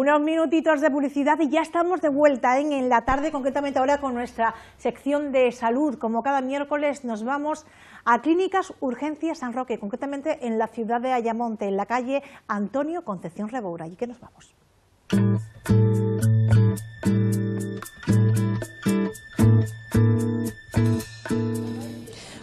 Unos minutitos de publicidad y ya estamos de vuelta en la tarde, concretamente ahora con nuestra sección de salud. Como cada miércoles nos vamos a Clínicas Urgencias San Roque, concretamente en la ciudad de Ayamonte, en la calle Antonio Concepción Reboura. ¿Y qué nos vamos?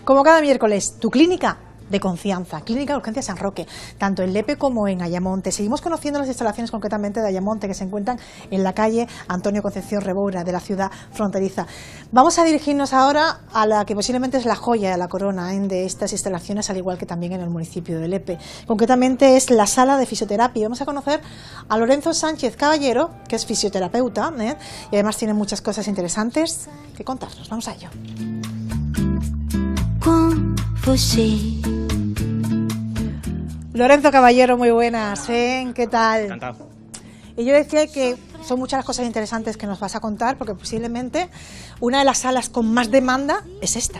Como cada miércoles, tu clínica de confianza, Clínica de Urgencias San Roque, tanto en Lepe como en Ayamonte. Seguimos conociendo las instalaciones concretamente de Ayamonte, que se encuentran en la calle Antonio Concepción Reboura, de la ciudad fronteriza. Vamos a dirigirnos ahora a la que posiblemente es la joya de la corona de estas instalaciones, al igual que también en el municipio de Lepe. Concretamente es la sala de fisioterapia. Vamos a conocer a Lorenzo Sánchez Caballero, que es fisioterapeuta, y además tiene muchas cosas interesantes que contarnos. Vamos a ello. Lorenzo Caballero, muy buenas, ¿qué tal? Encantado. Y yo decía que son muchas las cosas interesantes que nos vas a contar, porque posiblemente una de las salas con más demanda es esta.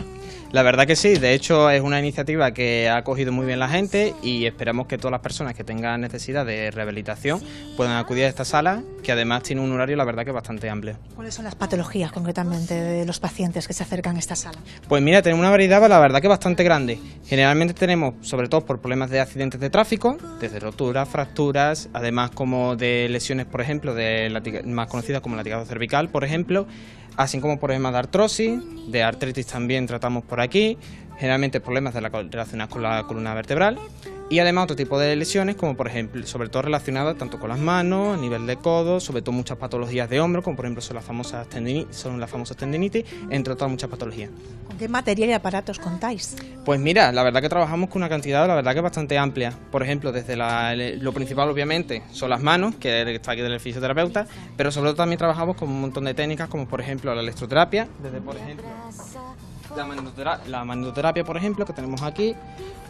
La verdad que sí, de hecho es una iniciativa que ha acogido muy bien la gente y esperamos que todas las personas que tengan necesidad de rehabilitación puedan acudir a esta sala, que además tiene un horario la verdad que bastante amplio. ¿Cuáles son las patologías concretamente de los pacientes que se acercan a esta sala? Pues mira, tenemos una variedad la verdad que bastante grande. Generalmente tenemos, sobre todo por problemas de accidentes de tráfico, desde roturas, fracturas, además como de lesiones, por ejemplo, más conocidas como latigado cervical, por ejemplo, así como problemas de artrosis, de artritis también tratamos por aquí, generalmente problemas relacionados con la columna vertebral y además otro tipo de lesiones como por ejemplo, sobre todo relacionadas tanto con las manos, a nivel de codos, sobre todo muchas patologías de hombro, como por ejemplo son las famosas tendinitis, entre otras muchas patologías. ¿Con qué material y aparatos contáis? Pues mira, la verdad que trabajamos con una cantidad, la verdad que bastante amplia. Por ejemplo, desde lo principal obviamente son las manos, que está aquí del fisioterapeuta, pero sobre todo también trabajamos con un montón de técnicas como por ejemplo la electroterapia, desde por ejemplo la magnetoterapia, por ejemplo, que tenemos aquí.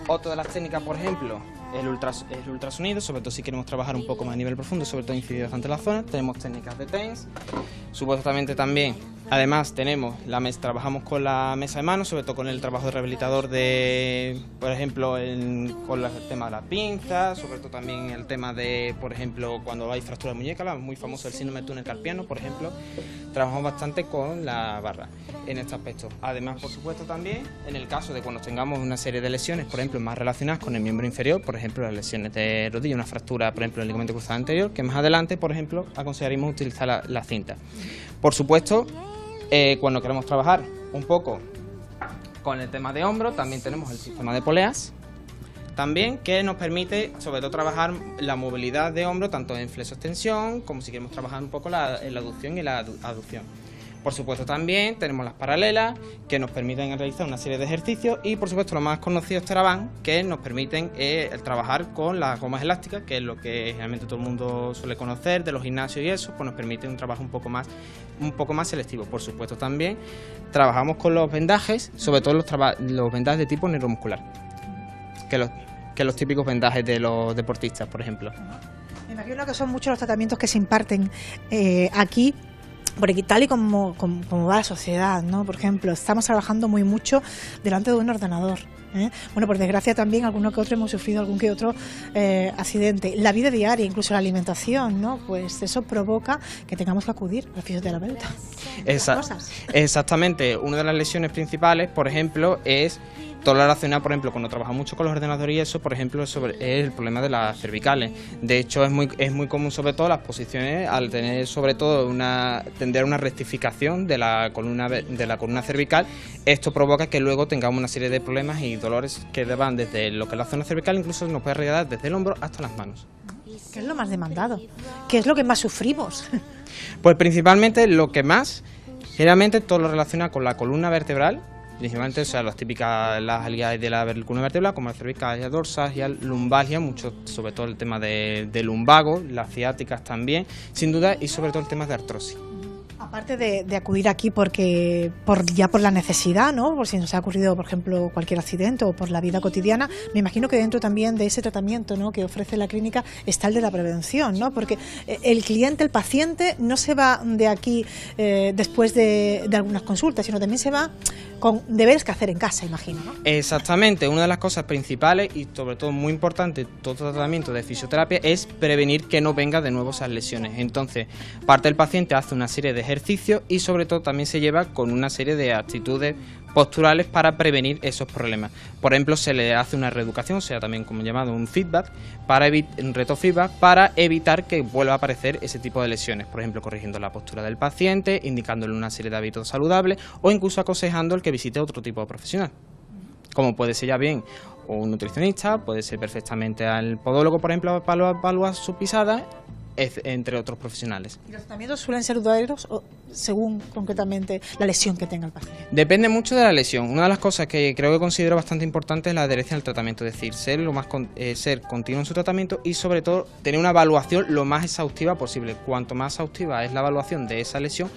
Otra de las técnicas, por ejemplo, el ultrasonido, sobre todo si queremos trabajar un poco más a nivel profundo, sobre todo incidir bastante en la zona. Tenemos técnicas de TENS, supuestamente también. Además trabajamos con la mesa de manos, sobre todo con el trabajo de rehabilitador de, por ejemplo, con el tema de las pinzas, sobre todo también el tema de, por ejemplo, cuando hay fractura de muñeca, muy famoso el síndrome de túnel carpiano, por ejemplo, trabajamos bastante con la barra en este aspecto. Además, por supuesto, también en el caso de cuando tengamos una serie de lesiones, por ejemplo, más relacionadas con el miembro inferior, por ejemplo, las lesiones de rodilla, una fractura, por ejemplo, en el ligamento cruzado anterior, que más adelante, por ejemplo, aconsejaríamos utilizar la cinta. Por supuesto, cuando queremos trabajar un poco con el tema de hombro, también tenemos el sistema de poleas, también que nos permite sobre todo trabajar la movilidad de hombro, tanto en flexo-extensión, como si queremos trabajar un poco la aducción y la aducción. Por supuesto también tenemos las paralelas, que nos permiten realizar una serie de ejercicios, y por supuesto lo más conocido es TheraBand, que nos permiten trabajar con las gomas elásticas, que es lo que generalmente todo el mundo suele conocer de los gimnasios y eso, pues nos permite un trabajo un poco más selectivo. Por supuesto también trabajamos con los vendajes, sobre todo los vendajes de tipo neuromuscular, que los típicos vendajes de los deportistas, por ejemplo. Me imagino que son muchos los tratamientos que se imparten aquí, porque tal y como va la sociedad, ¿no? Por ejemplo, estamos trabajando muy mucho delante de un ordenador. Bueno, por desgracia también alguno que otro hemos sufrido algún que otro accidente. La vida diaria, incluso la alimentación, ¿no? Pues eso provoca que tengamos que acudir al fisioterapeuta. Exactamente. Una de las lesiones principales, por ejemplo, es todo lo relacionado, por ejemplo, cuando trabajamos mucho con los ordenadores y eso, por ejemplo, es el problema de las cervicales. De hecho, es muy común, sobre todo, las posiciones, al tener, sobre todo, tender a una rectificación de la columna cervical. Esto provoca que luego tengamos una serie de problemas y dolores que van desde lo que es la zona cervical, incluso nos puede llegar desde el hombro hasta las manos. ¿Qué es lo más demandado? ¿Qué es lo que más sufrimos? Pues principalmente lo que más, generalmente todo lo relaciona con la columna vertebral, principalmente, o sea, las aliadas de la columna vertebral, como la cervical, dorsalgia, lumbalgia, mucho, sobre todo el tema de lumbago, las ciáticas también, sin duda, y sobre todo el tema de artrosis. Aparte de acudir aquí por la necesidad, ¿no? Por si nos ha ocurrido, por ejemplo, cualquier accidente o por la vida cotidiana, me imagino que dentro también de ese tratamiento, ¿no?, que ofrece la clínica está el de la prevención, ¿no? Porque el cliente, el paciente, no se va de aquí después de algunas consultas, sino también se va con deberes que hacer en casa, imagino, ¿no? Exactamente, una de las cosas principales y sobre todo muy importante en todo tratamiento de fisioterapia es prevenir que no venga de nuevo esas lesiones. Entonces, parte del paciente hace una serie de ejercicios y sobre todo también se lleva con una serie de actitudes posturales para prevenir esos problemas. Por ejemplo, se le hace una reeducación, sea también como llamado un feedback, un reto feedback, para evitar que vuelva a aparecer ese tipo de lesiones. Por ejemplo, corrigiendo la postura del paciente, indicándole una serie de hábitos saludables o incluso aconsejando el que visite otro tipo de profesional. Como puede ser ya bien un nutricionista, puede ser perfectamente al podólogo, por ejemplo, para evaluar su pisada, entre otros profesionales. ¿Y los tratamientos suelen ser duraderos o según concretamente la lesión que tenga el paciente? Depende mucho de la lesión. Una de las cosas que creo que considero bastante importante es la adherencia al tratamiento, es decir, ser continuo en su tratamiento y sobre todo tener una evaluación lo más exhaustiva posible. Cuanto más exhaustiva es la evaluación de esa lesión,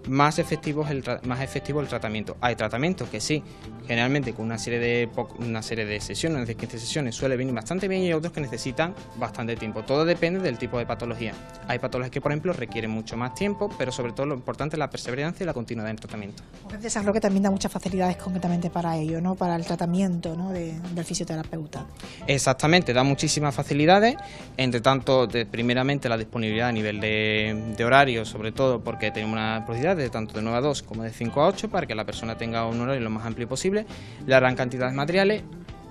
más efectivo es el tratamiento. Hay tratamientos que sí, generalmente con una serie de sesiones, de 15 sesiones, suele venir bastante bien, y otros que necesitan bastante tiempo. Todo depende del tipo de patología. Hay patologías que, por ejemplo, requieren mucho más tiempo, pero sobre todo lo importante es la perseverancia y la continuidad en el tratamiento. Urgencias San Roque también da muchas facilidades concretamente para ello, ¿no? Para el tratamiento, ¿no? del fisioterapeuta. Exactamente, da muchísimas facilidades, entre tanto, primeramente la disponibilidad a nivel de horario, sobre todo porque tenemos una posibilidad de tanto de 9 a 2 como de 5 a 8 para que la persona tenga un horario lo más amplio posible, la gran cantidad de materiales,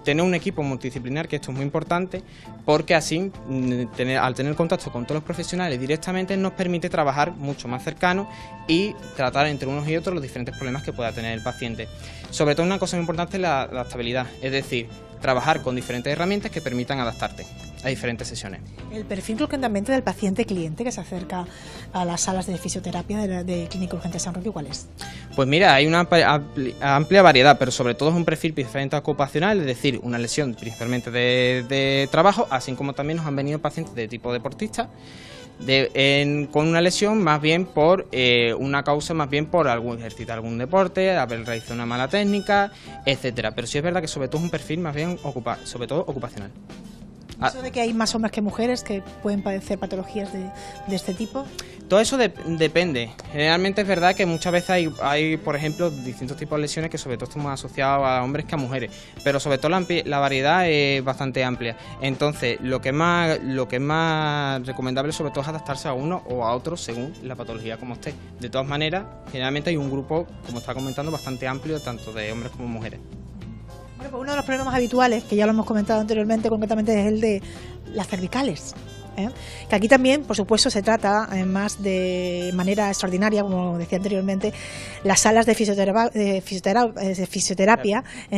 tener un equipo multidisciplinar, que esto es muy importante, porque así al tener contacto con todos los profesionales directamente nos permite trabajar mucho más cercano y tratar entre unos y otros los diferentes problemas que pueda tener el paciente. Sobre todo una cosa muy importante es la adaptabilidad, es decir, trabajar con diferentes herramientas que permitan adaptarte a diferentes sesiones. El perfil concretamente del paciente cliente que se acerca a las salas de fisioterapia de Clínica Urgencias San Roque, ¿cuál es? Pues mira, hay una amplia variedad, pero sobre todo es un perfil principalmente ocupacional, es decir, una lesión principalmente de trabajo, así como también nos han venido pacientes de tipo deportista, con una lesión más bien por una causa más bien por ejercitar algún deporte, haber realizado una mala técnica, etcétera. Pero sí es verdad que sobre todo es un perfil más bien sobre todo ocupacional. ¿Eso de que hay más hombres que mujeres que pueden padecer patologías de este tipo? Todo eso depende. Generalmente es verdad que muchas veces hay, por ejemplo, distintos tipos de lesiones que sobre todo estamos asociados a hombres que a mujeres, pero sobre todo la variedad es bastante amplia. Entonces, lo que es más recomendable sobre todo es adaptarse a uno o a otro según la patología como esté. De todas maneras, generalmente hay un grupo, como está comentando, bastante amplio, tanto de hombres como mujeres. Bueno, pues uno de los problemas habituales, que ya lo hemos comentado anteriormente, concretamente es el de las cervicales. Que aquí también, por supuesto, se trata, además de manera extraordinaria, como decía anteriormente, las salas de fisioterapia,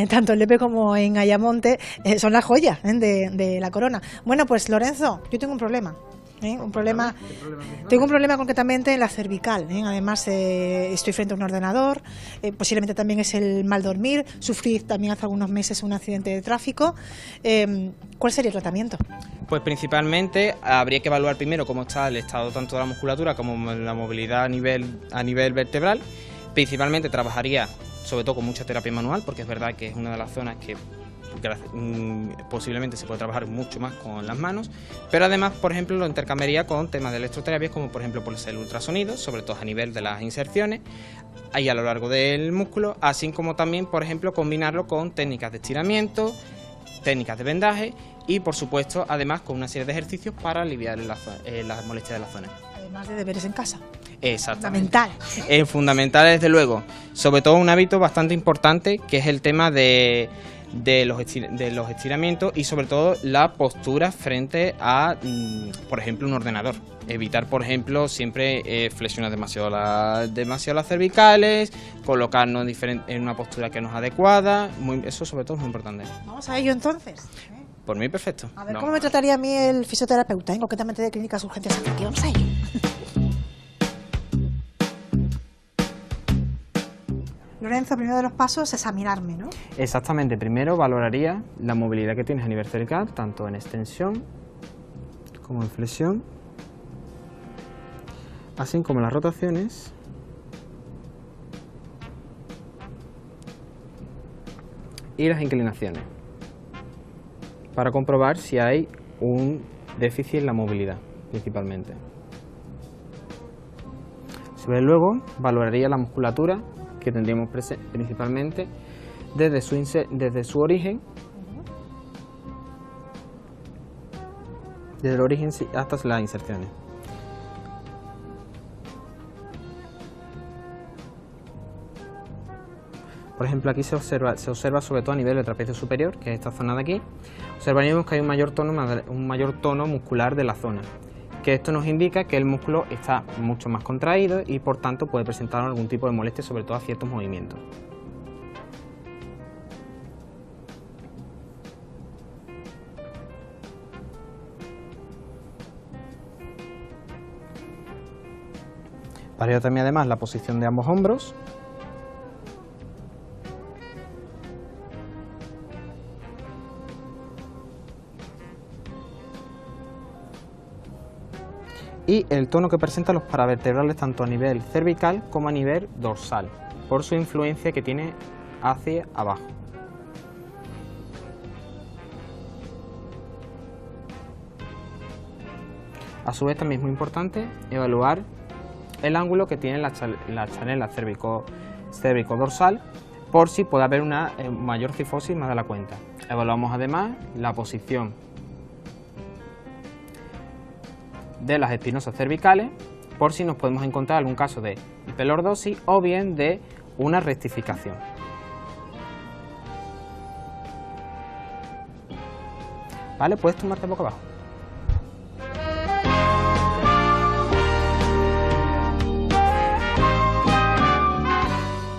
tanto en Lepe como en Ayamonte, son las joyas de la corona. Bueno, pues Lorenzo, yo tengo un problema. Tengo un problema concretamente en la cervical. Además, estoy frente a un ordenador, posiblemente también es el mal dormir, sufrí también hace algunos meses un accidente de tráfico. ¿Cuál sería el tratamiento? Pues principalmente habría que evaluar primero cómo está el estado tanto de la musculatura como la movilidad a nivel vertebral. Principalmente trabajaría sobre todo con mucha terapia manual, porque es verdad que es una de las zonas que posiblemente se puede trabajar mucho más con las manos, pero además, por ejemplo, lo intercambiaría con temas de electroterapias, como por ejemplo el ultrasonido, sobre todo a nivel de las inserciones ahí a lo largo del músculo, así como también, por ejemplo, combinarlo con técnicas de estiramiento, técnicas de vendaje y, por supuesto, además con una serie de ejercicios para aliviar las molestias de la zona. Además de deberes en casa. Exactamente. Fundamental. Fundamental, desde luego. Sobre todo un hábito bastante importante, que es el tema de los estiramientos y sobre todo la postura frente a, por ejemplo, un ordenador. Evitar, por ejemplo, siempre flexionar demasiado las cervicales, colocarnos en una postura que no es adecuada. Eso sobre todo es muy importante. Vamos a ello entonces. Por mí, perfecto. A ver, ¿cómo me trataría a mí el fisioterapeuta, concretamente de Clínicas Urgencias San Roque? Vamos a ello. Lorenzo, primero de los pasos es examinarme, ¿no? Exactamente, primero valoraría la movilidad que tienes a nivel cervical, tanto en extensión como en flexión, así como las rotaciones y las inclinaciones, para comprobar si hay un déficit en la movilidad, principalmente. Luego valoraría la musculatura que tendríamos principalmente desde su origen, desde el origen hasta las inserciones. Por ejemplo, aquí se observa sobre todo a nivel del trapecio superior, que es esta zona de aquí. Observaríamos que hay un mayor tono muscular de la zona, que esto nos indica que el músculo está mucho más contraído y por tanto puede presentar algún tipo de molestia, sobre todo a ciertos movimientos. Varía también además la posición de ambos hombros. Y el tono que presentan los paravertebrales tanto a nivel cervical como a nivel dorsal, por su influencia que tiene hacia abajo. A su vez también es muy importante evaluar el ángulo que tiene la chanela cérvico-dorsal, por si puede haber una mayor cifosis más de la cuenta. Evaluamos además la posición de las espinosas cervicales, por si nos podemos encontrar algún caso de hiperlordosis o bien de una rectificación. Vale, puedes tumbarte boca abajo.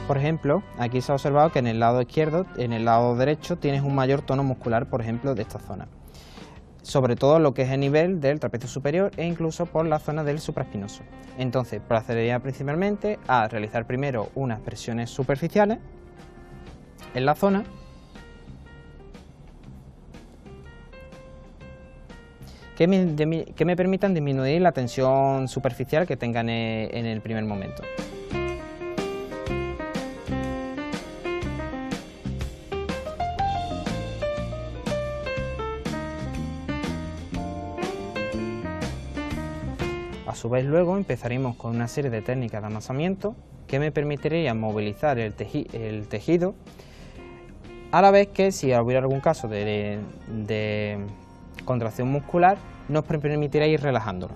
Por ejemplo, aquí se ha observado que en el lado izquierdo, en el lado derecho, tienes un mayor tono muscular, por ejemplo, de esta zona. Sobre todo lo que es el nivel del trapecio superior e incluso por la zona del supraespinoso. Entonces, procedería principalmente a realizar primero unas presiones superficiales en la zona que me permitan disminuir la tensión superficial que tengan en el primer momento. A su vez luego empezaremos con una serie de técnicas de amasamiento que me permitirían movilizar el tejido, a la vez que si hubiera algún caso de contracción muscular nos permitirá ir relajándolo.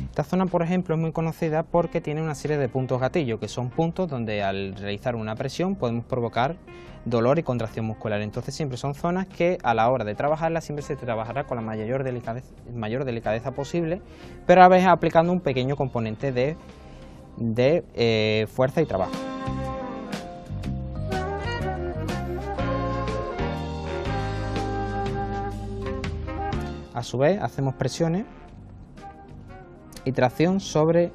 Esta zona, por ejemplo, es muy conocida porque tiene una serie de puntos gatillo, que son puntos donde al realizar una presión podemos provocar dolor y contracción muscular. Entonces siempre son zonas que a la hora de trabajarlas siempre se trabajará con la mayor delicadeza posible, pero a la vez aplicando un pequeño componente de fuerza y trabajo. A su vez hacemos presiones y tracción sobre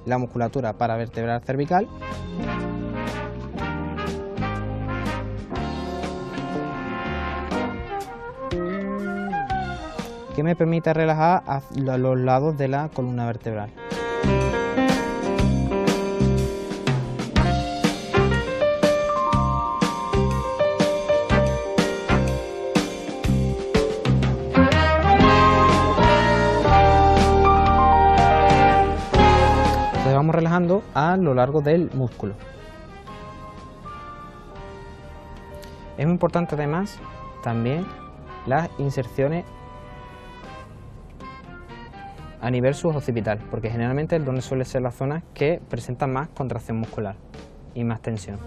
la musculatura paravertebral cervical, que me permite relajar a los lados de la columna vertebral. Vamos relajando a lo largo del músculo. Es muy importante además también las inserciones a nivel suboccipital, porque generalmente es donde suele ser la zona que presenta más contracción muscular y más tensión.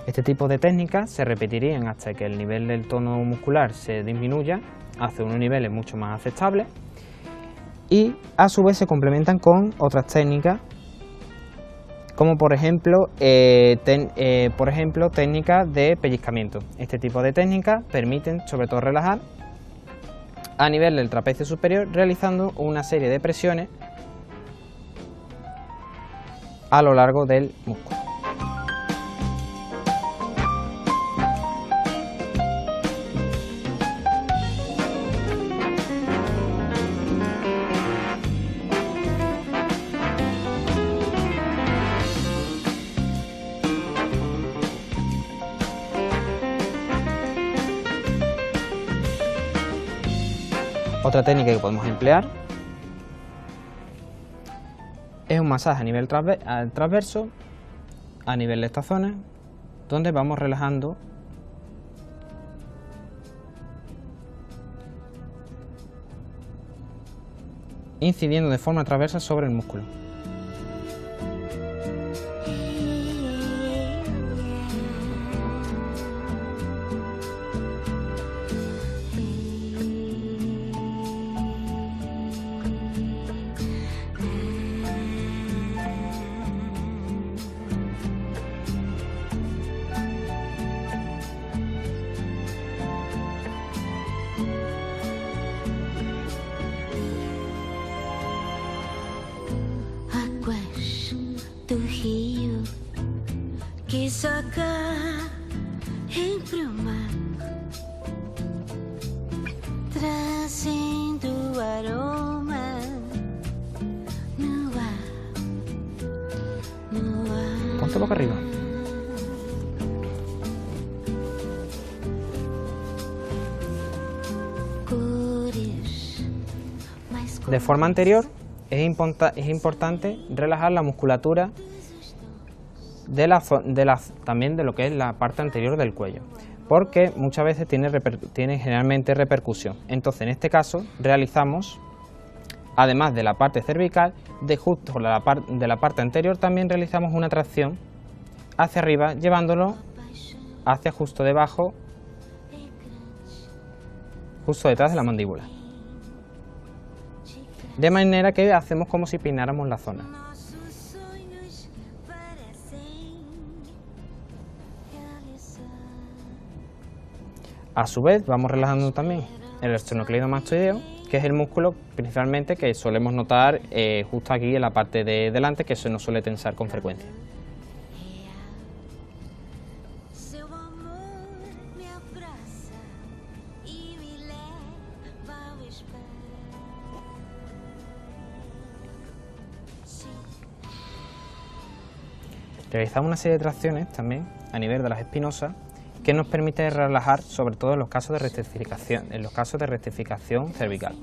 Este tipo de técnicas se repetirían hasta que el nivel del tono muscular se disminuya hacia unos niveles mucho más aceptables y a su vez se complementan con otras técnicas como por ejemplo, técnicas de pellizcamiento. Este tipo de técnicas permiten sobre todo relajar a nivel del trapecio superior, realizando una serie de presiones a lo largo del músculo. Otra técnica que podemos emplear es un masaje a nivel transverso, a nivel de esta zona, donde vamos relajando incidiendo de forma transversa sobre el músculo. Do rio que joga entre o mar, trazendo aroma no ar, no ar. Ponte boca arriba. De forma anterior, es importante relajar la musculatura también de lo que es la parte anterior del cuello, porque muchas veces tiene generalmente repercusión. Entonces, en este caso, realizamos, además de la parte cervical, de la parte anterior, también realizamos una tracción hacia arriba, llevándolo hacia justo debajo, justo detrás de la mandíbula. De manera que hacemos como si peináramos la zona. A su vez vamos relajando también el esternocleidomastoideo, que es el músculo principalmente que solemos notar justo aquí en la parte de delante, que se nos suele tensar con frecuencia. Realizamos una serie de tracciones también a nivel de las espinosas que nos permite relajar, sobre todo en los casos de rectificación cervical.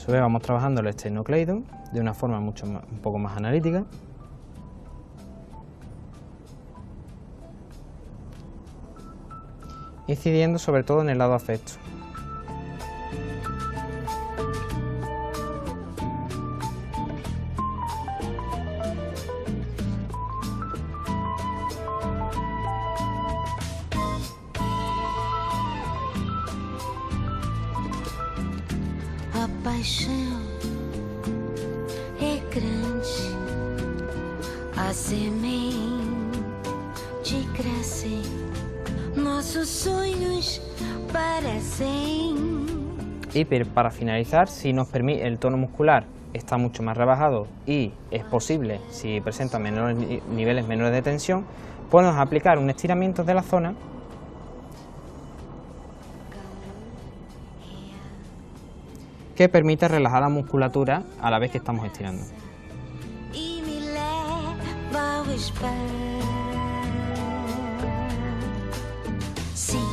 Vamos trabajando el esternocleido de una forma un poco más analítica. Incidiendo sobre todo en el lado afecto. A paixão é grande, a semente cresce, nossos sonhos parecem. Y para finalizar, si nos permite, el tono muscular está mucho más rebajado y es posible, si presenta niveles menores de tensión, podemos aplicar un estiramiento de la zona que permite relajar la musculatura a la vez que estamos estirando. E me leva ao espelho. Sim.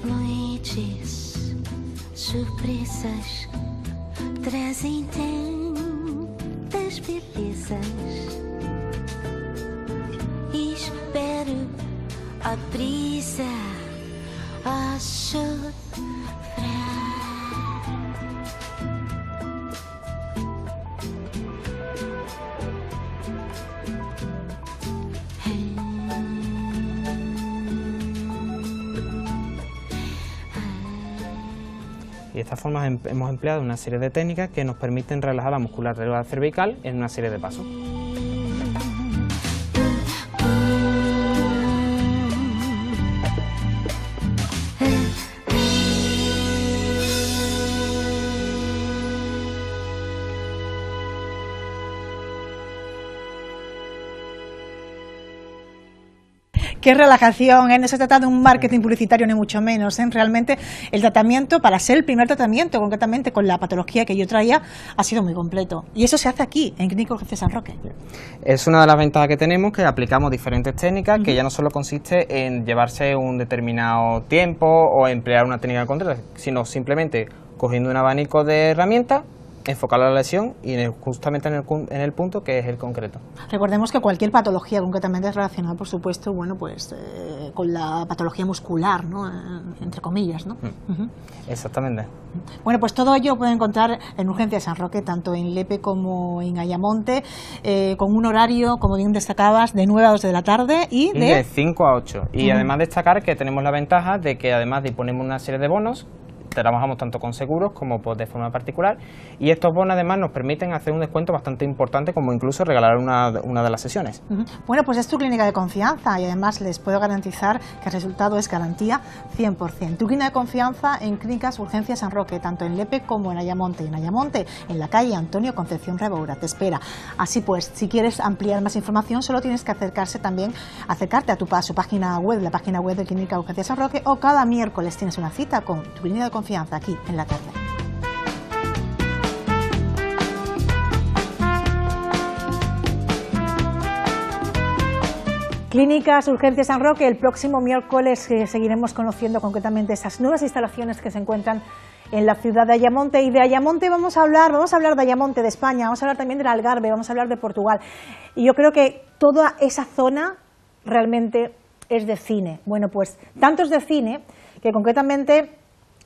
Noites, surpresas, trazem tantas belezas. Espero a brisa a sofrer. Y de esta forma hemos empleado una serie de técnicas que nos permiten relajar la musculatura cervical en una serie de pasos. Qué relajación, ¿eh? No se trata de un marketing publicitario ni mucho menos, ¿eh? Realmente el tratamiento, para ser el primer tratamiento, concretamente con la patología que yo traía, ha sido muy completo. Y eso se hace aquí, en Clínica Urgencia San Roque. Es una de las ventajas que tenemos, que aplicamos diferentes técnicas, que ya no solo consiste en llevarse un determinado tiempo o emplear una técnica concreta, sino simplemente cogiendo un abanico de herramientas, enfocar la lesión y justamente en el punto que es el concreto. Recordemos que cualquier patología concretamente es relacionada, por supuesto, bueno, pues con la patología muscular, ¿no? Entre comillas, ¿no? Exactamente. Bueno, pues todo ello lo pueden encontrar en Urgencia San Roque, tanto en Lepe como en Ayamonte, con un horario, como bien destacabas, de 9 a 2 de la tarde y de 5 a 8. Y además destacar que tenemos la ventaja de que además disponemos una serie de bonos. Trabajamos tanto con seguros como de forma particular, y estos bonos además nos permiten hacer un descuento bastante importante, como incluso regalar una de las sesiones. Bueno, pues es tu clínica de confianza y además les puedo garantizar que el resultado es garantía 100%. Tu clínica de confianza en Clínicas Urgencia San Roque, tanto en Lepe como en Ayamonte. En Ayamonte, en la calle Antonio Concepción Reboura, te espera. Así pues, si quieres ampliar más información, solo tienes que acercarte a su página web, la página web de Clínica Urgencia San Roque, o cada miércoles tienes una cita con tu clínica de confianza aquí en la tarde. Clínicas Urgencias San Roque, el próximo miércoles seguiremos conociendo concretamente esas nuevas instalaciones que se encuentran en la ciudad de Ayamonte. Y de Ayamonte vamos a hablar de Ayamonte, de España, vamos a hablar también del Algarve, vamos a hablar de Portugal. Y yo creo que toda esa zona realmente es de cine. Bueno, pues tanto es de cine que concretamente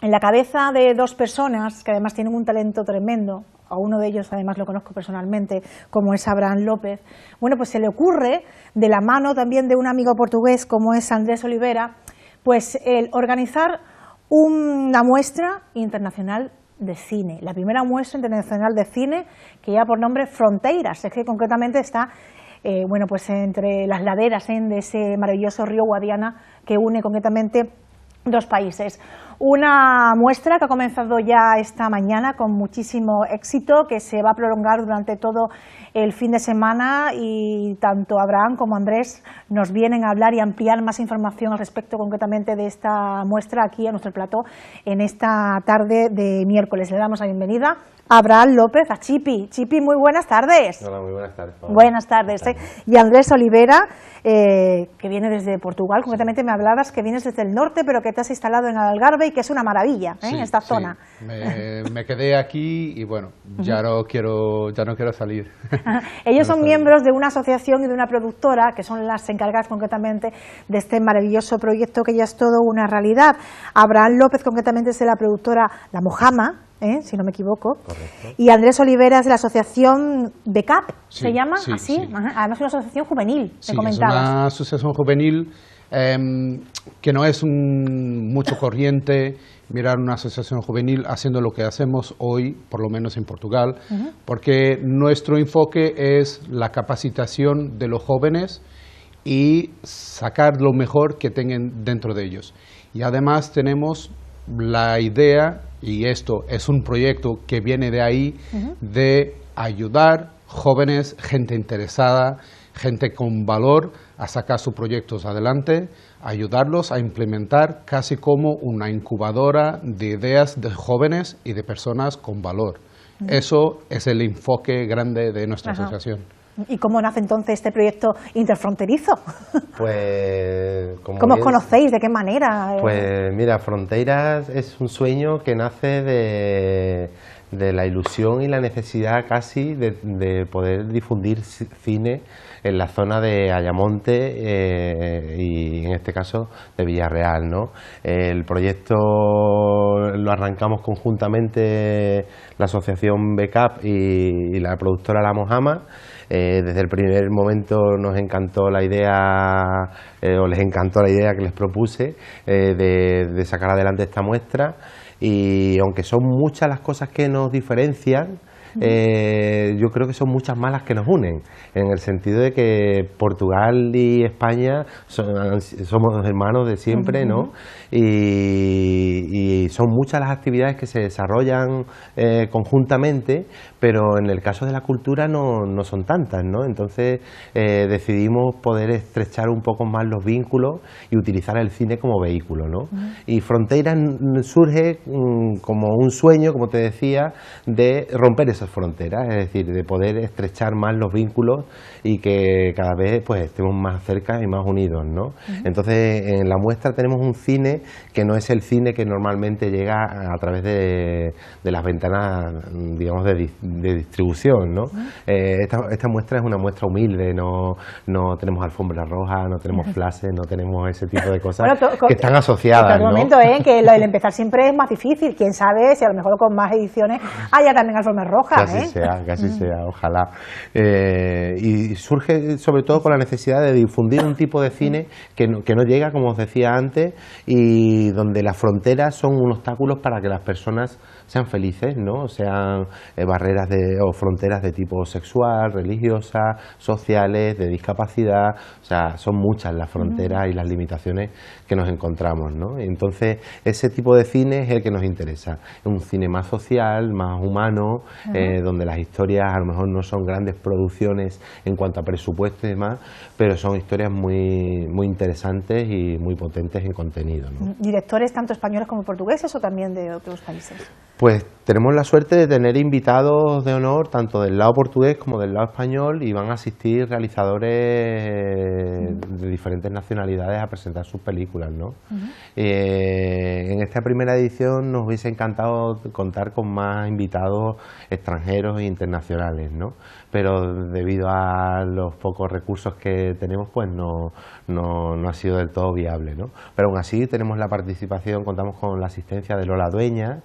en la cabeza de dos personas que además tienen un talento tremendo, a uno de ellos además lo conozco personalmente, como es Abraham López, bueno, pues se le ocurre, de la mano también de un amigo portugués como es Andrés Oliveira, pues el organizar una muestra internacional de cine, la primera muestra internacional de cine que lleva por nombre Fronteiras, es que concretamente está bueno, pues entre las laderas de ese maravilloso río Guadiana que une concretamente dos países. Una muestra que ha comenzado ya esta mañana con muchísimo éxito, que se va a prolongar durante todo el fin de semana, y tanto Abraham como Andrés nos vienen a hablar y ampliar más información al respecto concretamente de esta muestra aquí a nuestro plató en esta tarde de miércoles. Le damos la bienvenida a Abraham López, a Chipi. Chipi, muy buenas tardes. Hola, muy buenas tardes. Buenas tardes. Y Andrés Oliveira, que viene desde Portugal, concretamente me hablabas que vienes desde el norte, pero que te has instalado en Algarve y que es una maravilla en esta zona. Me quedé aquí y bueno, ya no quiero salir. Ellos son miembros de una asociación y de una productora que son las encargadas concretamente de este maravilloso proyecto que ya es todo una realidad. Abraham López concretamente es de la productora La Mojama, si no me equivoco. Correcto. Y Andrés Olivera es de la asociación BECAP, Sí, ¿se llama? sí, ¿Así? sí. Además es una asociación juvenil, Sí, me es comentabas. una asociación juvenil que no es mucho corriente mirar una asociación juvenil haciendo lo que hacemos hoy, por lo menos en Portugal, porque nuestro enfoque es la capacitación de los jóvenes y sacar lo mejor que tengan dentro de ellos. Y además tenemos la idea, y esto es un proyecto que viene de ahí, de ayudar jóvenes, gente interesada, gente con valor a sacar sus proyectos adelante, ayudarlos a implementar casi como una incubadora de ideas de jóvenes y de personas con valor. Eso es el enfoque grande de nuestra asociación. ¿Y cómo nace entonces este proyecto interfronterizo? Pues... ¿Cómo os conocéis? ¿De qué manera? Pues mira, Fronteiras es un sueño que nace de la ilusión y la necesidad casi de poder difundir cine en la zona de Ayamonte y en este caso de Villarreal, ¿no? El proyecto lo arrancamos conjuntamente la asociación BECAP y la productora La Mojama. Desde el primer momento nos encantó la idea, o les encantó la idea que les propuse de sacar adelante esta muestra, y aunque son muchas las cosas que nos diferencian, yo creo que son muchas más las que nos unen, en el sentido de que Portugal y España somos hermanos de siempre, ¿no? Y son muchas las actividades que se desarrollan conjuntamente, pero en el caso de la cultura no son tantas, ¿no? Entonces decidimos poder estrechar un poco más los vínculos y utilizar el cine como vehículo, ¿no? Y Fronteras surge como un sueño, como te decía, de romper esas fronteras, es decir, de poder estrechar más los vínculos y que cada vez pues estemos más cerca y más unidos, ¿no? Entonces en la muestra tenemos un cine que no es el cine que normalmente llega a través de las ventanas, digamos, de distribución, ¿no? Esta muestra es una muestra humilde, no tenemos alfombra roja, no tenemos flashes, no tenemos ese tipo de cosas que están asociadas, ¿no? Momento, que el empezar siempre es más difícil, quién sabe si a lo mejor con más ediciones haya también alfombra roja. Casi sea, ojalá. Y surge sobre todo con la necesidad de difundir un tipo de cine que no llega, como os decía antes, y donde las fronteras son un obstáculo para que las personas sean felices, ¿no? Sean barreras o fronteras de tipo sexual, religiosa, sociales, de discapacidad. O sea, son muchas las fronteras y las limitaciones que nos encontramos, ¿no? Entonces, ese tipo de cine es el que nos interesa. Es un cine más social, más humano, donde las historias a lo mejor no son grandes producciones en cuanto a presupuesto y demás, pero son historias muy, muy interesantes y muy potentes en contenido, ¿no? ¿Directores tanto españoles como portugueses o también de otros países? Pues tenemos la suerte de tener invitados de honor tanto del lado portugués como del lado español, y van a asistir realizadores de diferentes nacionalidades a presentar sus películas, ¿no? En esta primera edición nos hubiese encantado contar con más invitados extranjeros e internacionales, ¿no? Pero debido a los pocos recursos que tenemos, pues no ha sido del todo viable, ¿no? Pero aún así tenemos la participación, contamos con la asistencia de Lola Dueña,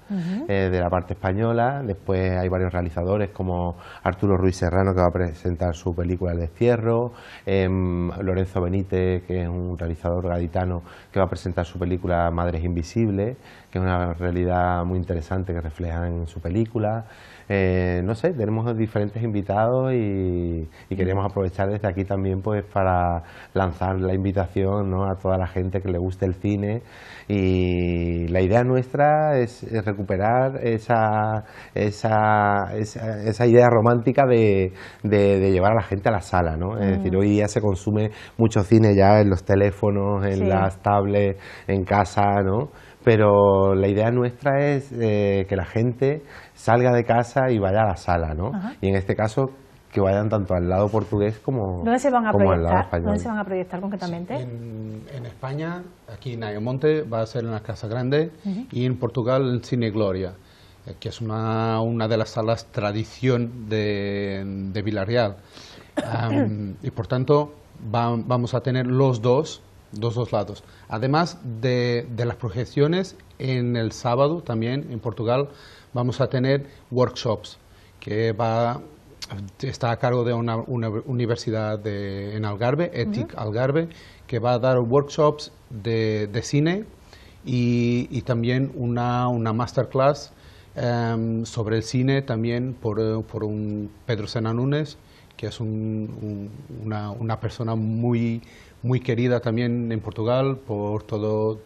de la parte española. Después hay varios realizadores como Arturo Ruiz Serrano, que va a presentar su película El Destierro, Lorenzo Benítez, que es un realizador gaditano, que va a presentar su película Madres Invisibles, que es una realidad muy interesante que refleja en su película. No sé, tenemos diferentes invitados y queríamos aprovechar desde aquí también pues para lanzar la invitación, ¿no?, a toda la gente que le guste el cine, y la idea nuestra es recuperar esa idea romántica de llevar a la gente a la sala, ¿no? Es decir, hoy día se consume mucho cine ya en los teléfonos, en las tablets, en casa, ¿no? Pero la idea nuestra es que la gente salga de casa y vaya a la sala, ¿no? Y en este caso que vayan tanto al lado portugués como, ¿Dónde se van a como al lado proyectar? español. ¿Dónde se van a proyectar concretamente? Sí, en España, aquí en Ayamonte, va a ser en la Casa Grande, y en Portugal en Cine Gloria, que es una de las salas tradición de Villarreal. Y por tanto vamos a tener los dos lados. Además de las proyecciones, en el sábado también en Portugal vamos a tener workshops que está a cargo de una universidad en Algarve, ETIC Algarve, que va a dar workshops de cine y también una masterclass sobre el cine también por un Pedro Sena Nunes, que es una persona muy querida también en Portugal por todos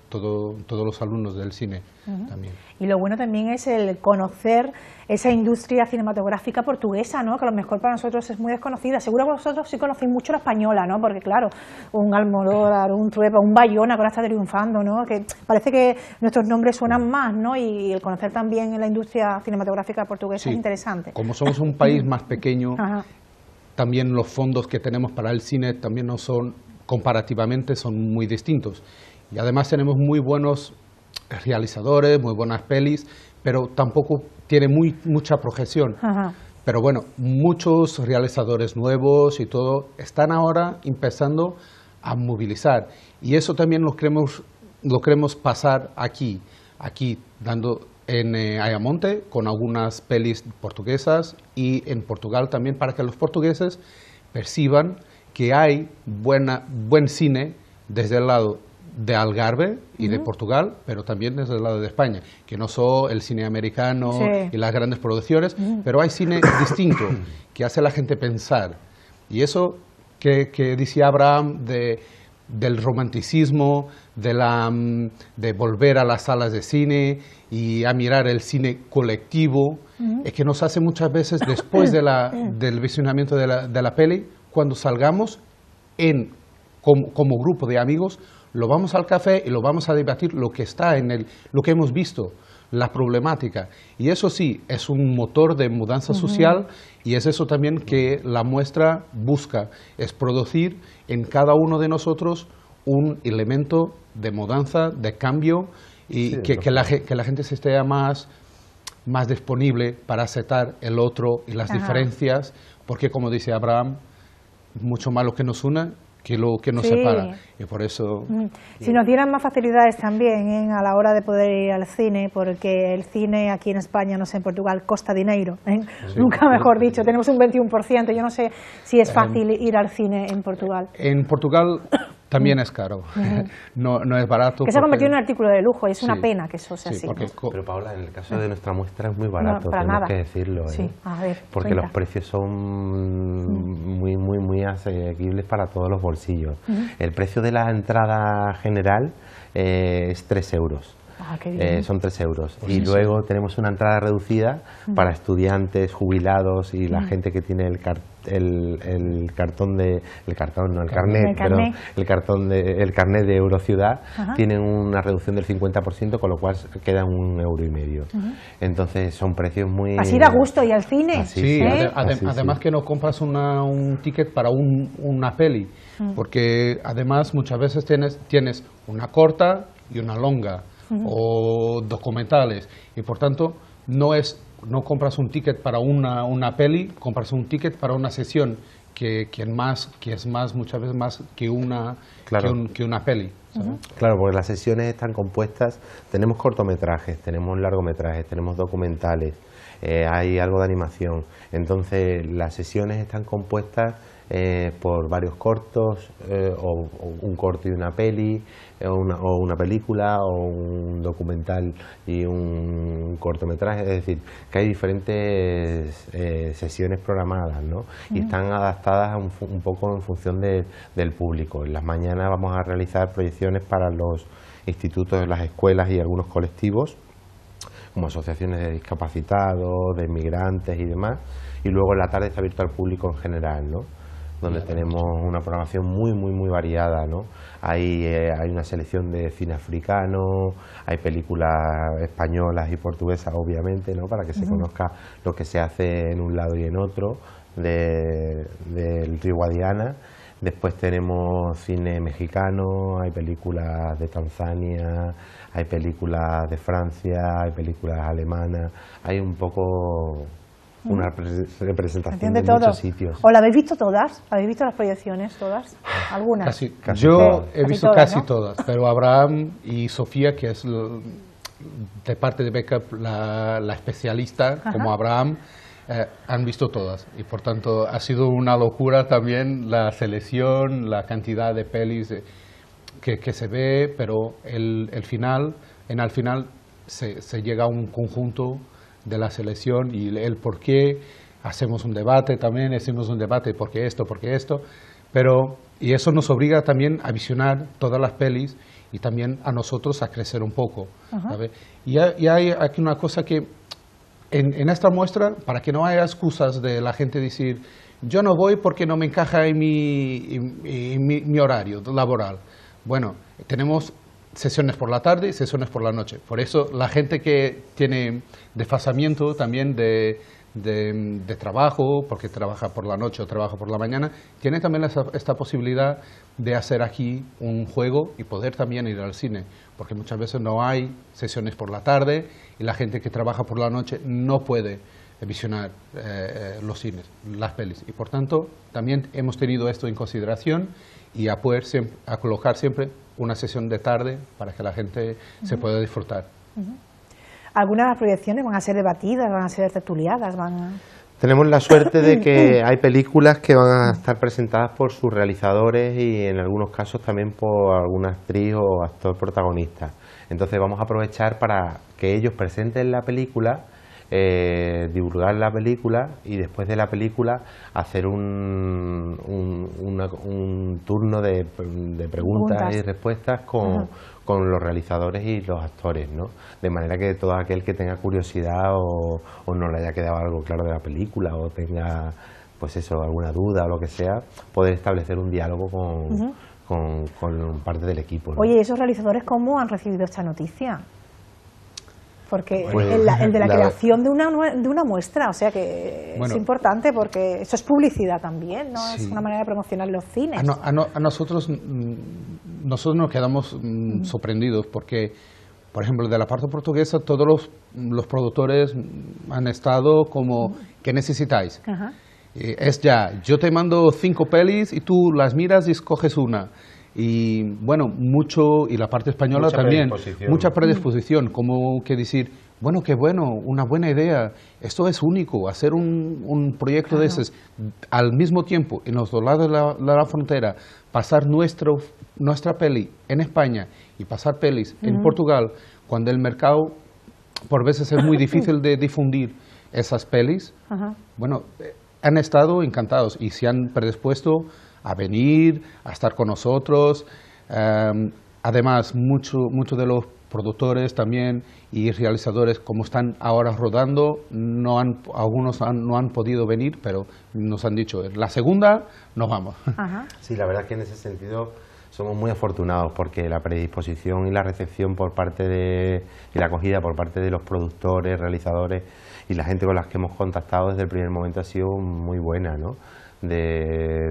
los alumnos del cine también. Y lo bueno también es el conocer esa industria cinematográfica portuguesa, ¿no?, que a lo mejor para nosotros es muy desconocida. Seguro que vosotros sí conocéis mucho la española, ¿no?, porque claro, un Almodóvar, un Trueba, un Bayona que ahora está triunfando, ¿no?, que parece que nuestros nombres suenan más, ¿no?, y el conocer también la industria cinematográfica portuguesa es interesante. Como somos un país más pequeño, también los fondos que tenemos para el cine también no son, comparativamente, son muy distintos. Y además tenemos muy buenos realizadores, muy buenas pelis, pero tampoco tiene mucha proyección. Ajá. Pero bueno, muchos realizadores nuevos y todo están ahora empezando a movilizar. Y eso también lo queremos pasar aquí dando en Ayamonte con algunas pelis portuguesas y en Portugal también, para que los portugueses perciban que hay buen cine desde el lado de Algarve y de Portugal, pero también desde el lado de España, que no solo el cine americano y las grandes producciones, pero hay cine distinto que hace a la gente pensar. Y eso que decía Abraham del romanticismo, de volver a las salas de cine y a mirar el cine colectivo, es que nos hace muchas veces después del visionamiento de la peli, cuando salgamos como grupo de amigos, lo vamos al café y lo vamos a debatir lo que está lo que hemos visto, la problemática. Y eso sí, es un motor de mudanza social y es eso también que la muestra busca, es producir en cada uno de nosotros un elemento de mudanza, de cambio y Sí, que la gente se esté más disponible para aceptar el otro y las diferencias, porque como dice Abraham, mucho más lo que nos une que lo que nos separa. Y por eso... Si nos dieran más facilidades también a la hora de poder ir al cine, porque el cine aquí en España, no sé, en Portugal, costa dinero. Nunca mejor dicho, tenemos un 21%. Yo no sé si es fácil ir al cine en Portugal. En Portugal también es caro, no es barato. Que se ha convertido en un artículo de lujo y es una Sí. pena que eso sea Sí, así. porque ¿no? Pero Paula, en el caso de nuestra muestra es muy barato, para tenemos nada. que decirlo, Sí, a ver, porque cuenta. los precios son muy asequibles para todos los bolsillos. El precio de la entrada general es 3 euros. Ah, qué bien. Son 3 euros. Y luego tenemos una entrada reducida para estudiantes, jubilados y la gente que tiene el carnet, El el carnet de Eurociudad, Ajá. tienen una reducción del 50%, con lo cual queda 1,5 €. Entonces son precios muy... Así da gusto y al cine. Así, Sí, ¿Eh? además que no compras un ticket para una peli, porque además muchas veces tienes una corta y una longa, o documentales, y por tanto no compras un ticket para una peli, compras un ticket para una sesión que es muchas veces más que una peli. ¿sabes? Claro, porque las sesiones están compuestas, tenemos cortometrajes, tenemos largometrajes, tenemos documentales, hay algo de animación. Entonces las sesiones están compuestas por varios cortos, o un corto y una peli, o una película, o un documental y un cortometraje. Es decir, que hay diferentes sesiones programadas, ¿no? Y están adaptadas un poco en función del público. En las mañanas vamos a realizar proyecciones para los institutos, las escuelas y algunos colectivos, como asociaciones de discapacitados, de inmigrantes y demás. Y luego en la tarde está abierto al público en general, ¿no? Donde tenemos una programación muy variada, ¿no? Hay una selección de cine africano, hay películas españolas y portuguesas, obviamente, ¿no? Para que se conozca lo que se hace en un lado y en otro del río Guadiana. Después tenemos cine mexicano, hay películas de Tanzania, hay películas de Francia, hay películas alemanas, hay un poco una representación Entiende de todo. muchos sitios. ¿O la habéis visto todas? ¿Habéis visto las proyecciones todas? ¿Algunas? Casi. Casi Yo todas. he visto Casi casi todas, todas, pero Abraham y Sofía, que es de parte de Backup la especialista, como Abraham, han visto todas. Y por tanto ha sido una locura también la selección, la cantidad de pelis que se ve, pero al final se llega a un conjunto de la selección y el por qué. Hacemos un debate también, por qué esto, pero y eso nos obliga también a visionar todas las pelis y también a nosotros a crecer un poco, ¿sabes? Y hay aquí una cosa que en esta muestra, para que no haya excusas de la gente decir yo no voy porque no me encaja en mi horario laboral. Bueno, tenemos sesiones por la tarde y sesiones por la noche. Por eso la gente que tiene desfasamiento también de de trabajo, porque trabaja por la noche o trabaja por la mañana, tiene también esta posibilidad de hacer aquí un juego y poder también ir al cine, porque muchas veces no hay sesiones por la tarde y la gente que trabaja por la noche no puede visionar los cines, las pelis. Y por tanto, también hemos tenido esto en consideración y a colocar siempre una sesión de tarde para que la gente se pueda disfrutar. Algunas de las proyecciones van a ser debatidas, van a ser tertuliadas, Tenemos la suerte de que hay películas que van a estar presentadas por sus realizadores y en algunos casos también por alguna actriz o actor protagonista. Entonces vamos a aprovechar para que ellos presenten la película, divulgar la película y después de la película hacer un turno de preguntas y respuestas con los realizadores y los actores, ¿no? De manera que todo aquel que tenga curiosidad o no le haya quedado algo claro de la película o tenga, pues eso, alguna duda o lo que sea, poder establecer un diálogo con parte del equipo, ¿no? Oye, ¿y esos realizadores cómo han recibido esta noticia? Porque Pues, el de la creación de una muestra, o sea que es importante porque eso es publicidad también, ¿no? Sí. Es una manera de promocionar los cines. A nosotros nos quedamos sorprendidos porque, por ejemplo, de la parte portuguesa todos los productores han estado como, ¿qué necesitáis? Ajá. Es ya, yo te mando 5 pelis y tú las miras y escoges una. Y bueno, y la parte española mucha también, predisposición. mucha predisposición, como que decir, bueno, qué bueno, una buena idea, esto es único, hacer un proyecto de esos, al mismo tiempo, en los dos lados de la frontera, pasar nuestra peli en España y pasar pelis en Portugal, cuando el mercado por veces es muy difícil de difundir esas pelis, bueno, han estado encantados y se han predispuesto a venir, a estar con nosotros. Además, muchos de los productores también y realizadores, como están ahora rodando, algunos no han podido venir, pero nos han dicho, la segunda nos vamos. Ajá. Sí, la verdad es que en ese sentido somos muy afortunados porque la predisposición y la recepción y la acogida por parte de los productores, realizadores y la gente con las que hemos contactado desde el primer momento ha sido muy buena, ¿no? De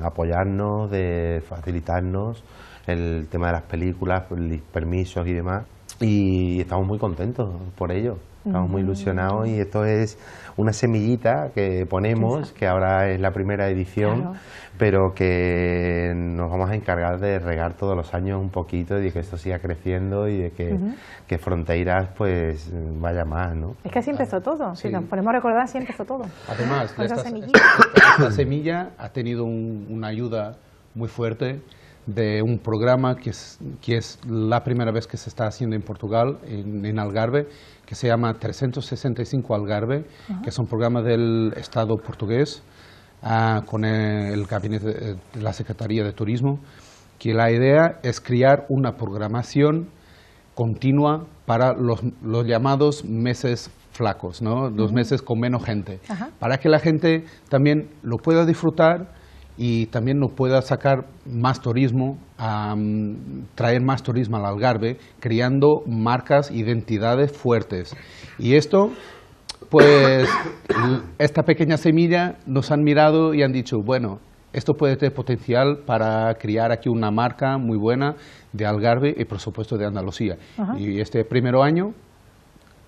apoyarnos, de facilitarnos el tema de las películas, permisos y demás, y estamos muy contentos por ello, estamos muy ilusionados y esto es una semillita que ponemos, que ahora es la primera edición, pero que nos vamos a encargar de regar todos los años un poquito y de que esto siga creciendo y de que Fronteiras pues vaya más, ¿no? Es que así empezó todo, si nos ponemos a recordar, así empezó todo. Además, Con esa esta semilla ha tenido una ayuda muy fuerte de un programa que es la primera vez que se está haciendo en Portugal, en Algarve, que se llama 365 Algarve, que es un programa del Estado portugués con el gabinete de la Secretaría de Turismo, que la idea es crear una programación continua para los llamados meses flacos, ¿no? Los meses con menos gente, para que la gente también lo pueda disfrutar y también nos pueda sacar más turismo, traer más turismo al Algarve, creando marcas, identidades fuertes. Y esto, pues, esta pequeña semilla nos han mirado y han dicho, bueno, esto puede tener potencial para crear aquí una marca muy buena de Algarve y, por supuesto, de Andalucía. Y este primer año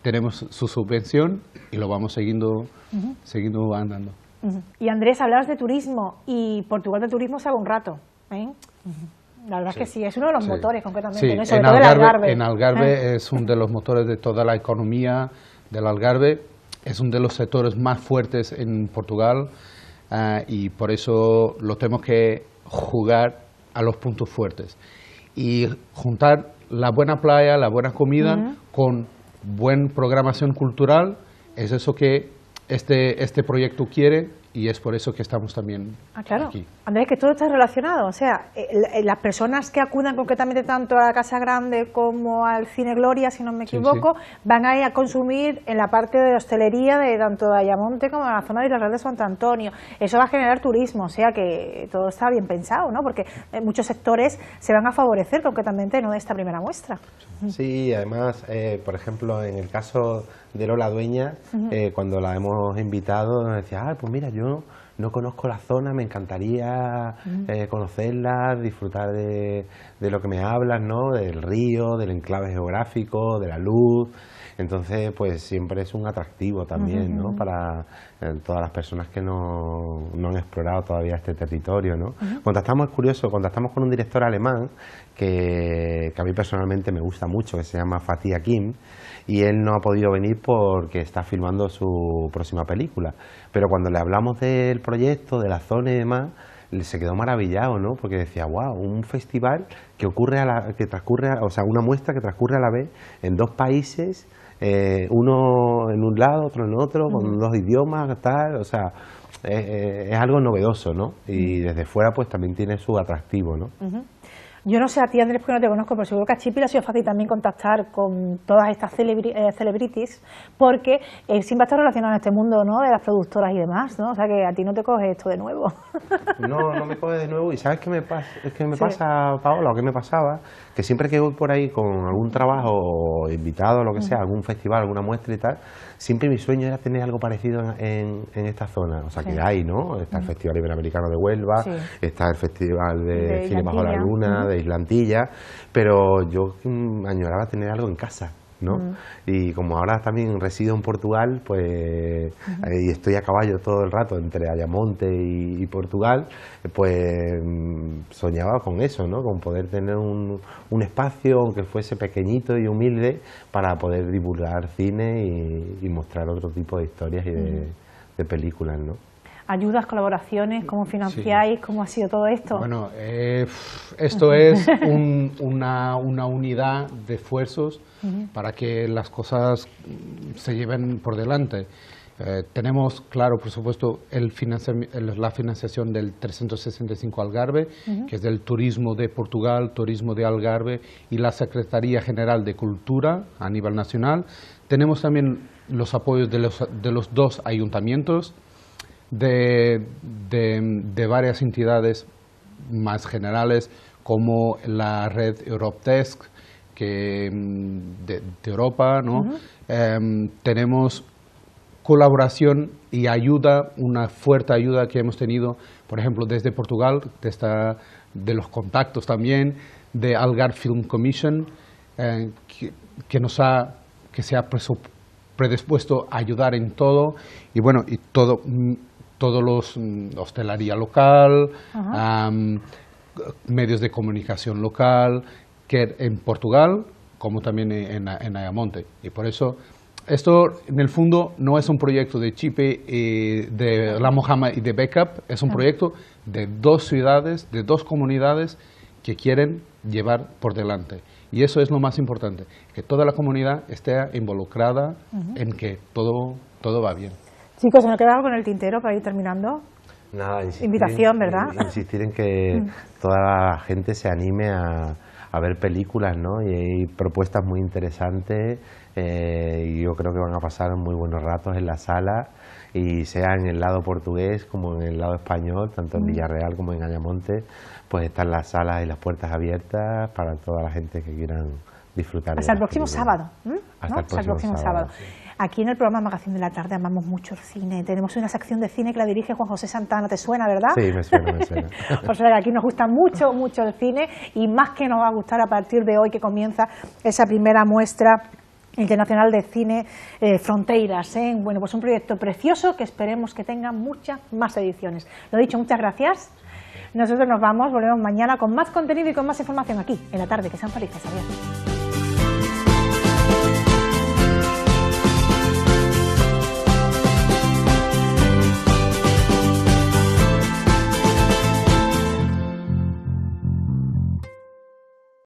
tenemos su subvención y lo vamos siguiendo andando. Y Andrés, hablabas de turismo y Portugal de turismo sabe un rato, ¿eh? La verdad es que sí, es uno de los motores concretamente, ¿no? Sobre todo el Algarve. En Algarve es uno de los motores de toda la economía del Algarve, es uno de los sectores más fuertes en Portugal y por eso lo tenemos que jugar a los puntos fuertes y juntar la buena playa, la buena comida con buena programación cultural, es eso que este proyecto quiere y es por eso que estamos también aquí. Andrés, que todo está relacionado, o sea, las personas que acudan concretamente tanto a la Casa Grande como al Cine Gloria, si no me equivoco, van a ir a consumir en la parte de hostelería de tanto de Ayamonte como de la zona de la Real de Santo Antonio. Eso va a generar turismo, o sea que todo está bien pensado, ¿no? Porque muchos sectores se van a favorecer concretamente no de esta primera muestra. Sí, además, por ejemplo, en el caso de Lola Dueña, cuando la hemos invitado, nos decía, pues mira, yo no conozco la zona, me encantaría conocerla, disfrutar de lo que me hablas, ¿no? Del río, del enclave geográfico, de la luz. Entonces, pues siempre es un atractivo también, ¿no? Para todas las personas que no han explorado todavía este territorio, ¿no? Contactamos, es curioso, contactamos con un director alemán que a mí personalmente me gusta mucho, que se llama Fatih Akin, y él no ha podido venir porque está filmando su próxima película. Pero cuando le hablamos del proyecto, de la zona y demás, se quedó maravillado, ¿no? Porque decía, wow, un festival que transcurre, o sea, una muestra que transcurre a la vez en dos países, uno en un lado, otro en otro, con dos idiomas, tal, o sea, es algo novedoso, ¿no? Y desde fuera, pues también tiene su atractivo, ¿no? Yo no sé a ti, Andrés, porque no te conozco, pero seguro que a Chipi le ha sido fácil también contactar con todas estas celebrities, porque siempre está relacionado en este mundo, ¿no?, de las productoras y demás, ¿no? O sea que a ti no te coge esto de nuevo. No me coge de nuevo. ¿Y sabes qué me pasa? Es que me pasa, Paola, o qué me pasaba, que siempre que voy por ahí con algún trabajo invitado o lo que sea, algún festival, alguna muestra y tal, siempre mi sueño era tener algo parecido en esta zona. O sea, que hay, ¿no? Está el Festival Iberoamericano de Huelva, está el Festival de Cine Bajo la Luna, de Islantilla, pero yo añoraba tener algo en casa, ¿no? Y como ahora también resido en Portugal, pues y estoy a caballo todo el rato entre Ayamonte y Portugal, pues soñaba con eso, ¿no? Con poder tener un espacio, aunque fuese pequeñito y humilde, para poder divulgar cine y mostrar otro tipo de historias y de películas, ¿no? ¿Ayudas, colaboraciones? ¿Cómo financiáis? ¿Cómo ha sido todo esto? Bueno, esto es una unidad de esfuerzos para que las cosas se lleven por delante. Tenemos, claro, por supuesto, la financiación del 365 Algarve, que es del turismo de Portugal, turismo de Algarve y la Secretaría General de Cultura a nivel nacional. Tenemos también los apoyos de los dos ayuntamientos, de varias entidades más generales como la red Europdesk de Europa, ¿no? Tenemos colaboración y ayuda, una fuerte ayuda que hemos tenido, por ejemplo, desde Portugal, de los contactos también, de Algarve Film Commission, que se ha predispuesto a ayudar en todo, y bueno, y todos los hostelería local, medios de comunicación local, que en Portugal como también en Ayamonte. Y por eso esto en el fondo no es un proyecto de Chipe, de La Mojama y de Backup, es un proyecto de dos ciudades, de dos comunidades que quieren llevar por delante. Y eso es lo más importante, que toda la comunidad esté involucrada en que todo va bien. Chicos, ¿se me queda algo en el tintero para ir terminando? Nada, invitación, ¿verdad? Insistir en que toda la gente se anime a ver películas, ¿no? Y hay propuestas muy interesantes y yo creo que van a pasar muy buenos ratos en la sala, y sea en el lado portugués como en el lado español, tanto en Villarreal como en Ayamonte, pues están las salas y las puertas abiertas para toda la gente que quieran disfrutar. Hasta el próximo sábado. Hasta el próximo sábado. Aquí en el programa Magazine de la Tarde amamos mucho el cine. Tenemos una sección de cine que la dirige Juan José Santana. ¿Te suena, verdad? Sí, me suena. O sea, que aquí nos gusta mucho el cine, y más que nos va a gustar a partir de hoy, que comienza esa primera muestra internacional de cine Fronteiras. Bueno, pues un proyecto precioso que esperemos que tenga muchas más ediciones. Lo dicho, muchas gracias. Nosotros nos vamos, volvemos mañana con más contenido y con más información aquí en la tarde. Que sean felices. Adiós.